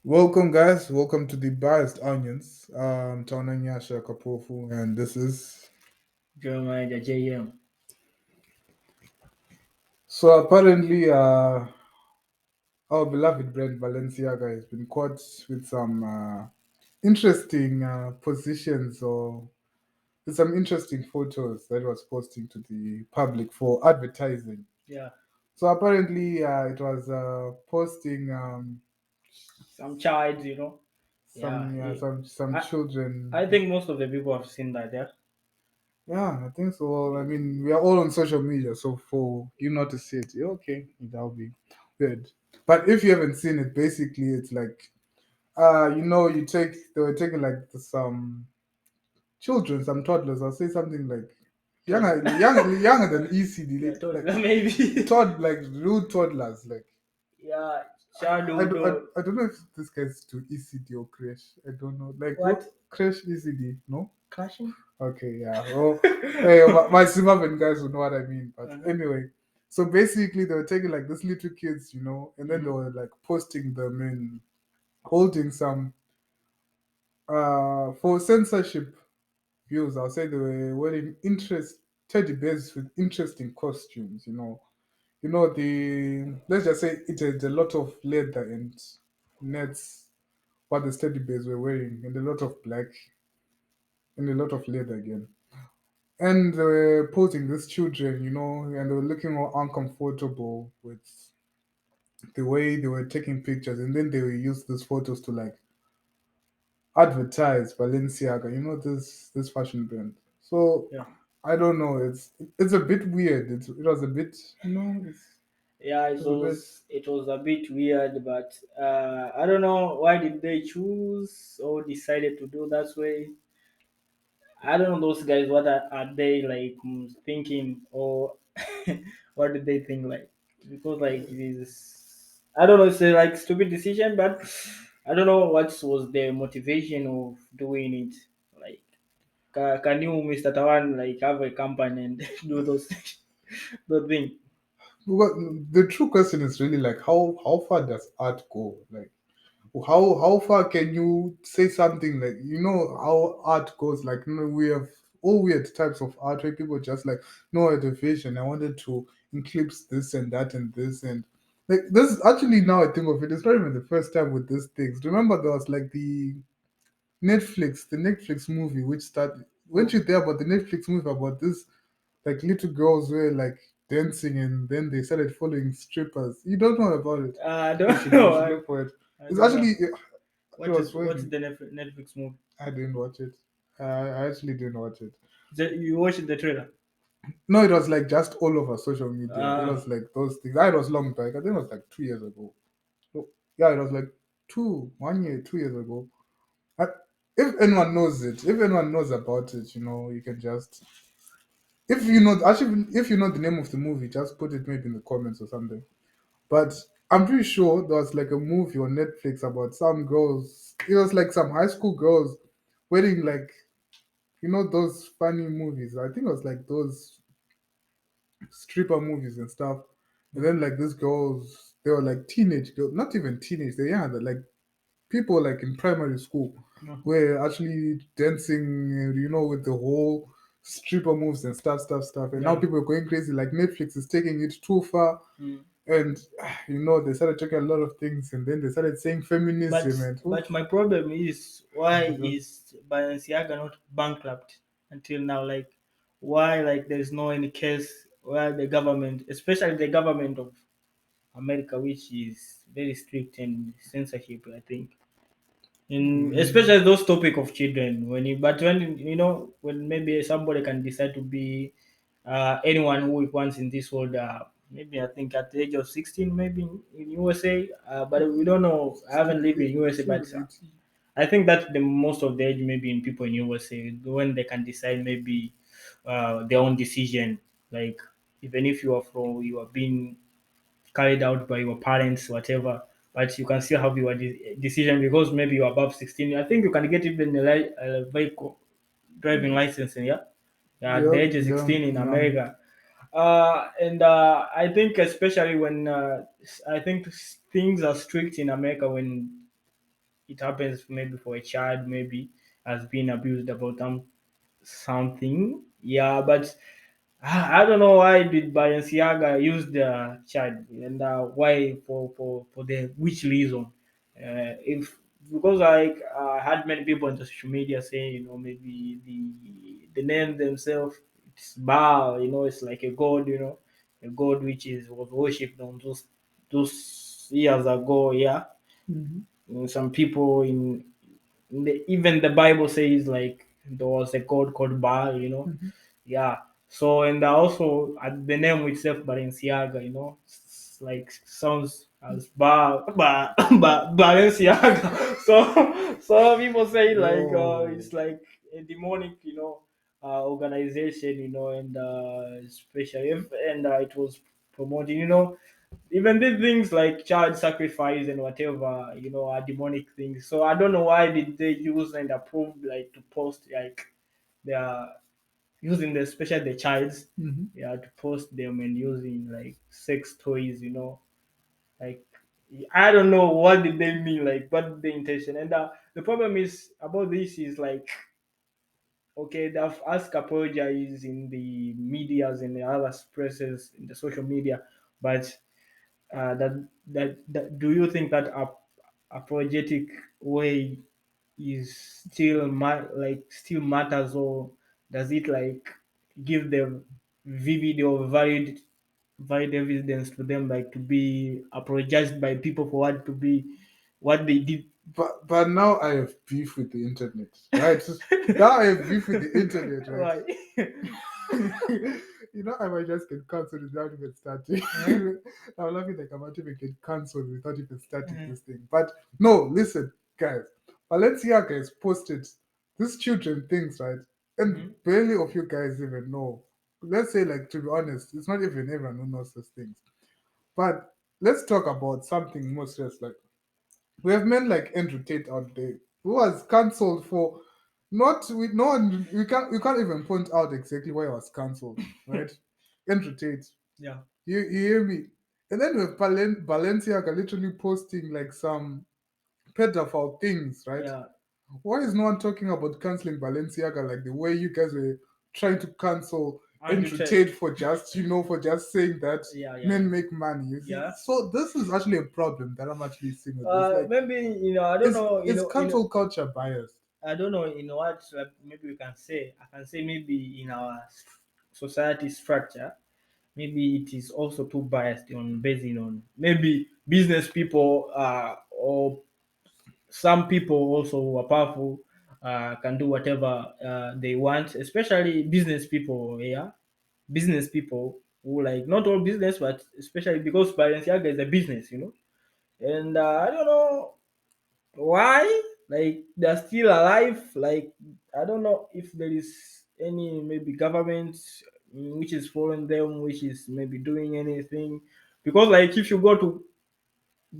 Welcome, guys. Welcome to the Biased Onions. Taunanyasha Kapofu, and this is. Jeremiah JM. So, apparently, our beloved brand Balenciaga has been caught with some interesting positions or with some interesting photos that was posting to the public for advertising. Yeah, So, apparently, it was posting some child, Yeah, some some I children. I think most of the people have seen that. Yeah, Yeah, I think so. Well, I mean, we are all on social media, so for you not to see it, yeah, okay, that'll be good. But if you haven't seen it, basically, it's like, they were taking like some children, some toddlers. I'll say something like toddler. younger than ECD, Yeah, like toddler maybe. like real toddlers. Like Yeah, childhood or I don't know if this guy's to ECD or crash. I don't know. Like what what? crash ECD? No. Crashing? Okay, yeah. Well, hey, my Zimbabwean guys will know what I mean. But Uh-huh. anyway, so basically they were taking like these little kids, and then they Hmm. were like posting them in holding some for censorship views. I'll say they were wearing teddy bears with interesting costumes. The let's just say it had a lot of leather and nets. What the teddy bears were wearing, and a lot of black and a lot of leather again. And they were posing these children, and they were looking all uncomfortable with the way they were taking pictures, and then they will use these photos to like advertise Balenciaga, this fashion brand. So Yeah, I don't know, it's a bit weird. It was a bit, yeah. it It was a bit. was it was a bit weird, but I don't know why did they choose or decided to do that way. I don't know those guys. What are they like thinking, or what did they think like? Because like this, I don't know. It's a like stupid decision, but I don't know what was their motivation of doing it. Like, can you, Mr. Tawan, like have a company and do those those things? Well, the true question is really like how far does art go? Like how far can you say something like how art goes, like we have all weird types of art where people just like no, I had a vision, I wanted to eclipse this and that and this, and like this actually, now I think of it, it's not even the first time with these things. Remember there was like the Netflix movie which started, weren't Oh, you there, about the Netflix movie about this, like little girls were like dancing and then they started following strippers. You don't know about it? I You don't should you know. should I, look for it. I It's don't know. actually, it was What's funny. the Netflix movie? I didn't watch it. I actually didn't watch it. You watched the trailer? No, it was like just all over social media. It Uh, was like those things. It was long back. I think it was like 2 years ago. No, yeah, it was like 1 year, 2 years ago. I, if anyone knows it, if anyone knows about it, you can just, if you know the name of the movie, just put it maybe in the comments or something. But I'm pretty sure there was like a movie on Netflix about some girls. It was like some high school girls wearing like, those funny movies. I think it was like those stripper movies and stuff. And then like these girls, they were like teenage girls, not even teenage. They're young, they're like people like in primary school were actually dancing, with the whole stripper moves and stuff. And now yeah. people are going crazy. Like Netflix is taking it too far, Mm. and they started talking a lot of things, and then they started saying But feminism and oof, but my problem is, why it was, is Balenciaga not bankrupt until now? Like, why like there's no any case where the government, especially the government of America, which is very strict and censorship, I think, in mm, especially those topic of children. When maybe somebody can decide to be anyone who he wants in this world. Maybe I think at the age of 16, maybe in USA, but we don't know. I haven't lived in USA, but 18. I think that the most of the age maybe in people in USA when they can decide maybe their own decision. Like, even if you are being carried out by your parents, whatever, but you can still have your decision because maybe you're above 16. I think you can get even a vehicle driving license, yeah, at the Yep, age of yeah, 16 in yeah. America. And I think especially when I think things are strict in America when it happens maybe for a child, maybe has been abused about something. Yeah, but I don't know why did Balenciaga use the child, and why for the which reason? If because I had many people on the social media saying, maybe the name themselves, it's Baal, it's like a god, a god which is was worshipped on those years ago. Yeah. Mhm. Some people even the Bible says like there was a god called Baal. Mhm. Yeah. So and also the name itself Balenciaga, like sounds as Balenciaga. So people say like Yo. it's like a demonic, organization, and especially if and it was promoting, even these things like child sacrifice and whatever, are demonic things. So I don't know why did they use and approve like to post like they are using the especially the childs, Mhm. yeah, to post them and using like sex toys, like I don't know what did they mean, like what the intention. And the problem is about this is like okay, they've asked apologize in the medias and the other presses in the social media, but that do you think that apologetic way is still like still matters, or does it like give them vivid or valid evidence to them like to be apologized by people for what to be what they did? But now I have beef with the internet, right? Now I have beef with the internet, right? Right. I might just get cancelled without even starting. Huh? I'm laughing like I might even get cancelled without even starting Mhm. this thing. But no, listen, guys. Balenciaga has posted these children things, right? And Mhm. barely of you guys even know. Let's say, like, to be honest, it's not even everyone who knows these things. But let's talk about something more serious. Like, we have men like Andrew Tate out there who was cancelled for not with no one we can't even point out exactly why he was cancelled, right? Andrew Tate. Yeah. You hear me? And then we have Balenciaga literally posting like some pedophile things, right? Yeah. Why is no one talking about canceling Balenciaga like the way you guys were trying to cancel Andrew Andrew Tate. Tate for just, for just saying that Yeah, yeah, men yeah. make money? You see? Yeah. So this is actually a problem that I'm actually seeing with this. Like, Maybe I don't is know. is cancel culture biased? I don't know. What maybe we can say. I can say maybe in our society structure, maybe it is also too biased on basing on maybe business people or some people also who are powerful can do whatever they want, especially business people. Yeah, business people who like not all business, but especially because Balenciaga is a business, and I don't know why like they're still alive. Like I don't know if there is any maybe government which is following them, which is maybe doing anything, because like if you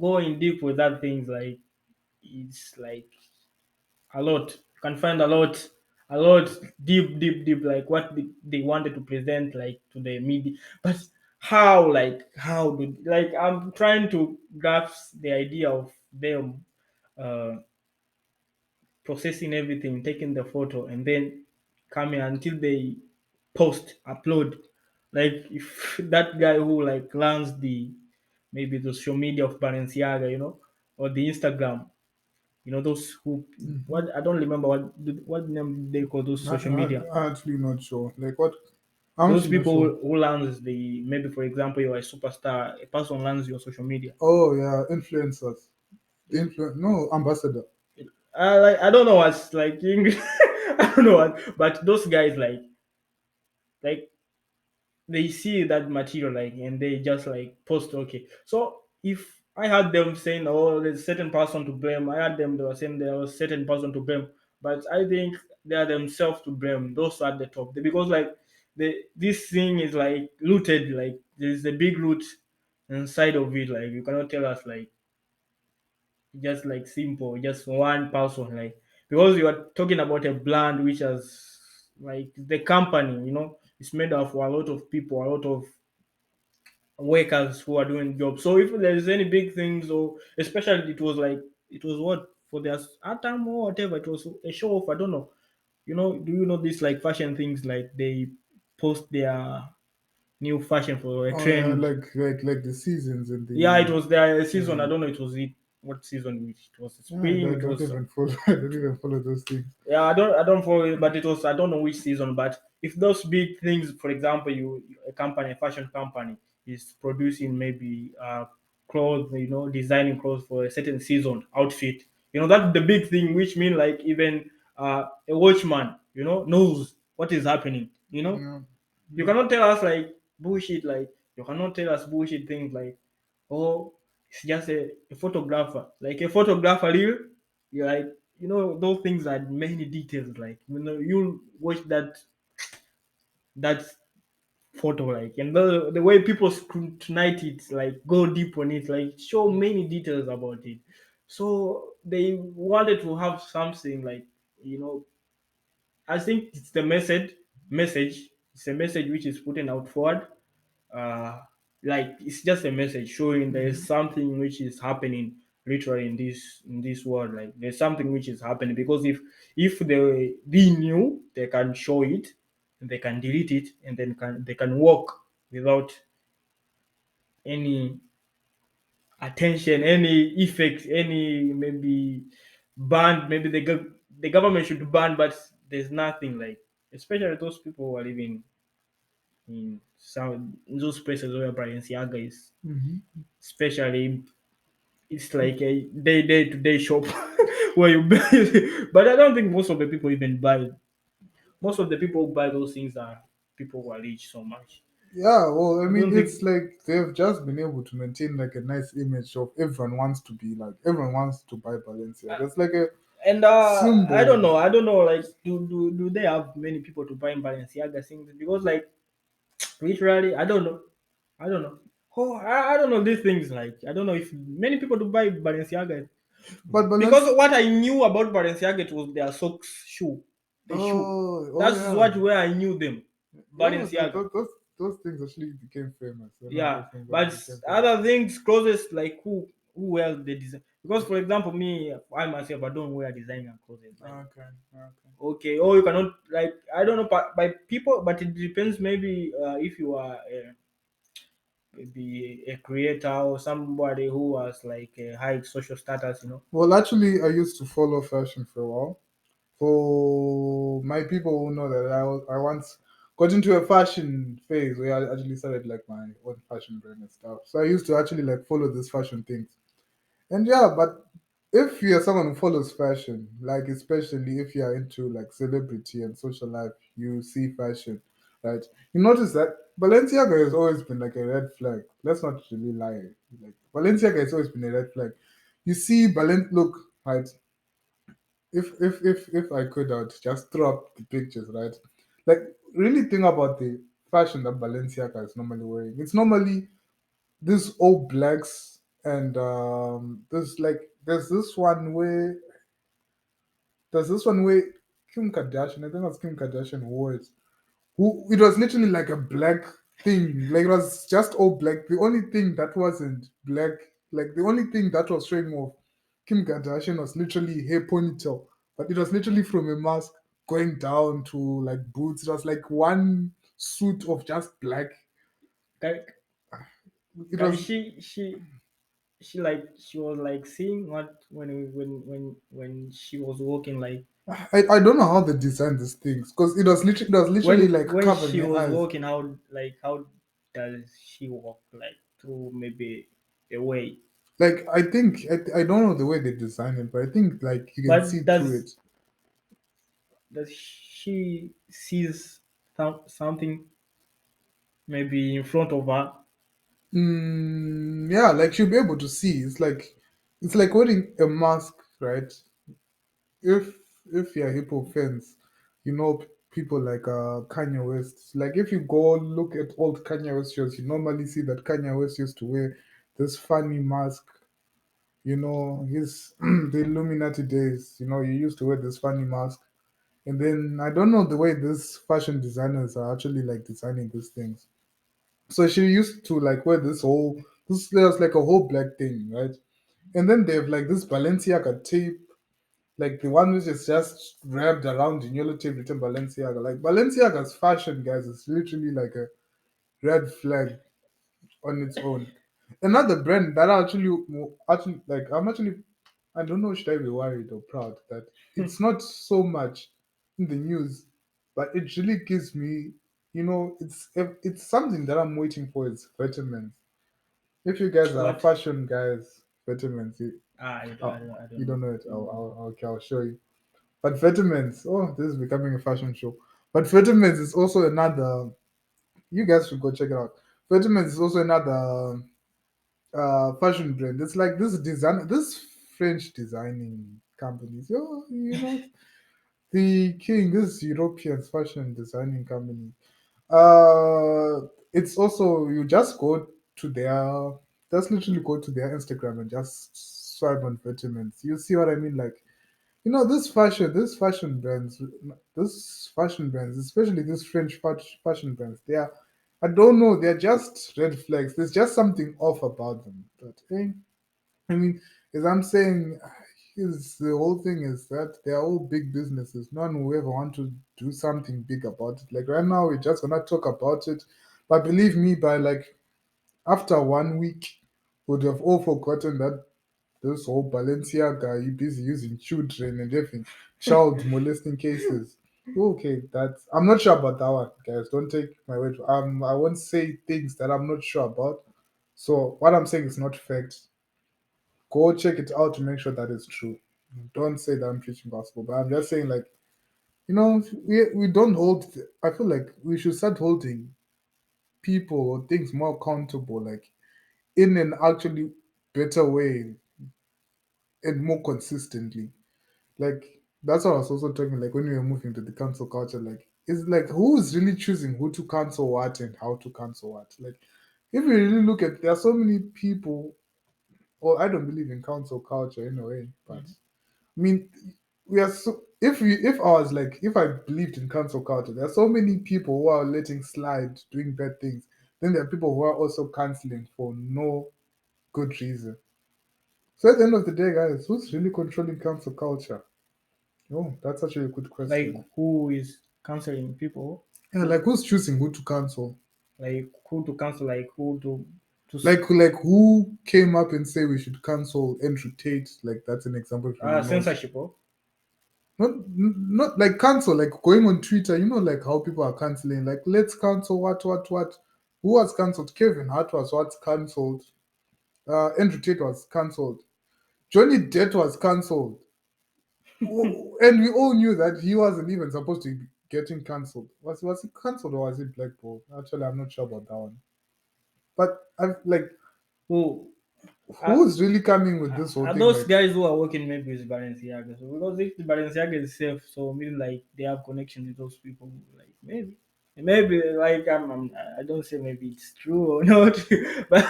go in deep with that things, like it's like a lot. You can find a lot deep, like what they wanted to present like to the media. But how do like I'm trying to grasp the idea of them uh processing everything, taking the photo, and then coming until they upload. Like if that guy who like runs the maybe the social media of Balenciaga, or the Instagram, those who Mhm. what I don't remember what name they call those social media. I'm actually not sure. Like what? I'm Those actually not people sure. who runs the maybe for example you're a superstar, a person runs your social media. Oh yeah, influencers. No, ambassador. Like I don't know what's like English. I don't know what, but those guys like they see that material like and they just like post. Okay, so if I had them saying oh there's a certain person to blame, I had them they were saying there was certain person to blame, but I think they are themselves to blame, those at the top, because like this thing is like rooted, like there's a big root inside of it, like you cannot tell us like just like simple just one person, like because you are talking about a brand which has like the company, it's made of a lot of people, a lot of workers who are doing jobs. So if there's any big things, or especially it was what for their art time or whatever. It was a show off. I don't know. Do you know this like fashion things like they post their new fashion for a Oh yeah, trend. like the seasons and Yeah, it the was their season. I yeah. don't know. It was it what season? It was Yeah, I spring. don't, It don't was even follow. I don't even follow those things. yeah. I don't follow it, but it was I don't know which season. But if those big things, for example, a company, a fashion company, is producing maybe clothes, designing clothes for a certain season outfit. That's the big thing, which mean like even a watchman, knows what is happening. Yeah. You Mhm. cannot tell us like bullshit, like you cannot tell us bullshit things like, oh, it's just a photographer. Like a photographer real, you're like, those things are many details. Like, you watch that photo, like, and the way people scrutinize it, like go deep on it, like show many details about it. So they wanted to have something like, you know, I think it's the message. It's a message which is putting out forward. Uh, like it's just a message showing there's Mhm. something which is happening literally in this world. Like there's something which is happening because if they knew, they can show it, and they can delete it, and then they can walk without any attention, any effect, any maybe ban. Maybe the government should ban, but there's nothing like, especially those people who are living in those places where Balenciaga is, Mhm. especially it's like a day to day shop where you buy. But I don't think most of the people even buy. Most of the people who buy those things are people who are rich so much. Yeah, well, I I mean, don't it's think. like they've just been able to maintain like a nice image of everyone wants to be like everyone wants to buy Balenciaga. It's like a And I don't symbol. know. I don't know. Like, do they have many people to buy Balenciaga things? Because like literally, I don't know. I don't know. Oh, I don't know these things. Like, I don't know if many people to buy Balenciaga. But Because Balenci what I knew about Balenciaga, it was their socks shoe, the shoe. oh That's yeah. what where I knew them, Yeah, Balenciaga. those things actually became famous. I know Yeah, those things but actually became famous. other things clothes like who else they design. Because for example, me, I myself, I don't wear designer clothes. Like, Okay, okay. okay, or you cannot, like, I don't know, by people, but it depends. Maybe if you are maybe a creator or somebody who has like a high social status. Well, actually, I used to follow fashion for a while. For my people who know that I once got into a fashion phase where I actually started like my own fashion brand and stuff. So I used to actually like follow these fashion things. And yeah, but if you're someone who follows fashion, like especially if you're into like celebrity and social life, you see fashion, right? You notice that Balenciaga has always been like a red flag. Let's not really lie. Like Balenciaga has always been a red flag. You see look, right? If I could, I'd just throw up the pictures, right? Like really think about the fashion that Balenciaga is normally wearing. It's normally this all blacks and there's this one where Kim Kardashian, I think that's Kim Kardashian wore it. Who it was literally like a black thing. Like it was just all black. The only thing that wasn't black, like the only thing that was showing off Kim Kardashian was literally hair ponytail. But it was literally from a mask going down to like boots. It was like one suit of just black. Can, It can was she was like seeing what when she was walking, like I don't know how they designed these things because it was literally like when covering she her was eyes. walking, how does she walk, like through maybe a way, Like I don't know the way they design it, but I think like you can see but through it. does she sees something maybe in front of her? Yeah, like she'll be able to see. It's like wearing a mask, right? If you're hip hop fans, you know people like Kanye West. Like if you go look at old Kanye West shows, you normally see that Kanye West used to wear this funny mask. You know, his the Illuminati days. You know, he used to wear this funny mask. And then I don't know the way these fashion designers are actually like designing these things. So she used to like wear this there's like a whole black thing, right? And then they have like this Balenciaga tape. Like the one which is just wrapped around in yellow tape written Balenciaga. Like Balenciaga's fashion, guys, is literally like a red flag on its own. Another brand that actually like I'm actually I don't know should I be worried or proud that it's not so much in the news, but it really gives me, it's something that I'm waiting for is vitamins. If you guys are What? fashion guys, vitamins, oh, I you don't don't know. know it. Mm. Okay, I'll show you. But vitamins, oh, this is becoming a fashion show. But vitamins is also another. You guys should go check it out. Vitamins is also another fashion brand. It's like this French designing companies. The king, this European fashion designing company. It's also you just go to their just literally go to their Instagram and just swipe on vitamins. You see what I mean? Like this fashion brands, especially these French fashion brands, they are, I don't know, they're just red flags. There's just something off about them. But hey, I mean, as I'm saying, is the whole thing is that they're all big businesses. None will ever want to do something big about it. Like right now, we're just gonna talk about it, but believe me, by like after 1 week, would have all forgotten that this whole Balenciaga, you busy using children and everything, child molesting cases. Okay, that's I'm not sure about that one, guys. Don't take my word. I won't say things that I'm not sure about. So what I'm saying is not fact. Go check it out to make sure that it's true. Don't say that I'm preaching gospel, but I'm just saying like we don't hold. I feel like we should start holding people or things more accountable, like in an actually better way and more consistently. Like that's what I was also talking. Like when we were moving to the cancel culture, like it's like who's really choosing who to cancel what and how to cancel what. Like if you really look at, there are so many people. Or I don't believe in cancel culture in a way, but Mhm. I mean, we are so. If I was like if I believed in cancel culture, there are so many people who are letting slide, doing bad things. Then there are people who are also canceling for no good reason. So at the end of the day, guys, who's really controlling cancel culture? Oh, that's actually a good Like question. who is canceling people? Yeah, Who like who's choosing who to cancel? like who to cancel? Like who to Like who came up and say we should cancel Andrew Tate? Like that's an example if you know. censorship? Oh? Not like cancel, like going on Twitter, like how people are canceling, like let's cancel what. Who was cancelled? Kevin Hart was what's cancelled. Andrew Tate was cancelled. Johnny Depp was cancelled. And we all knew that he wasn't even supposed to be getting cancelled. Was he cancelled or was he blackballed? Actually, I'm not sure about that one. But I've like Who are, who's really coming with this whole are thing? those Like, guys who are working maybe with Balenciaga? So because if the Balenciaga is safe, so mean like they have connection with those people. Like maybe like I don't say maybe it's true or not, but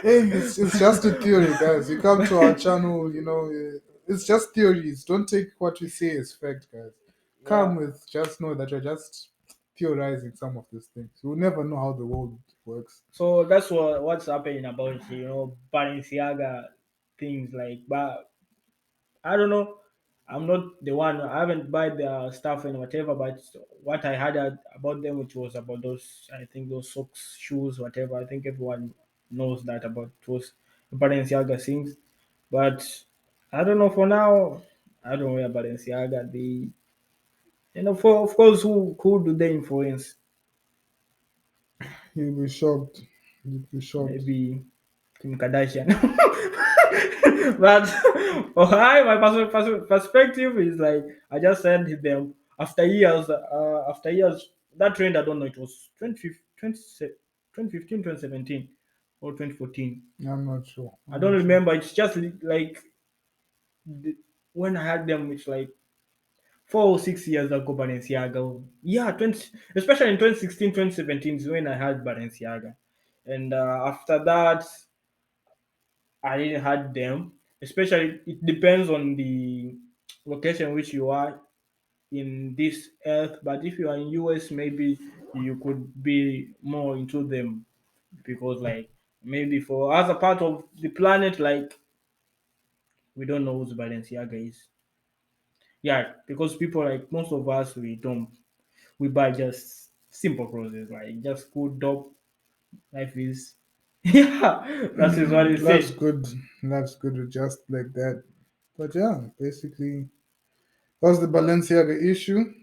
hey, it's just a theory, guys. You come to our but channel, it's just theories. Don't take what we say as fact, guys. yeah. Come with just know that you're just theorizing some of these things. You'll never know how the world works. So that's what's happening about Balenciaga things like, but I don't know. I'm not the one. I haven't buy their stuff and whatever. But what I heard about them, which was about those, I think those socks, shoes, whatever. I think everyone knows that about those Balenciaga things. But I don't know. For now, I don't wear Balenciaga. For of course, who do they influence? You'll be shocked. You'll be shocked. Maybe Kim Kardashian. But for my perspective is like I just said to them after years, that trend I don't know, it was 2015, 2017 or 2014. I'm not sure. I I'm don't not sure. remember. It's just like the, when I had them, it's like 4 or 6 years ago, Balenciaga. Yeah, 20, especially in 2016, 2017 is when I had Balenciaga. And after that, I didn't had them. Especially, it depends on the location which you are in this earth. But if you are in US, maybe you could be more into them because, like, maybe for other part of the planet, like we don't know who Balenciaga is. Yeah, because people like most of us we don't we buy just simple clothes like just good dope. Life is yeah, that is what it Life's said. good. Life's good with just like that. But yeah, basically, that was the Balenciaga issue.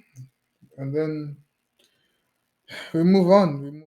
And then we move on.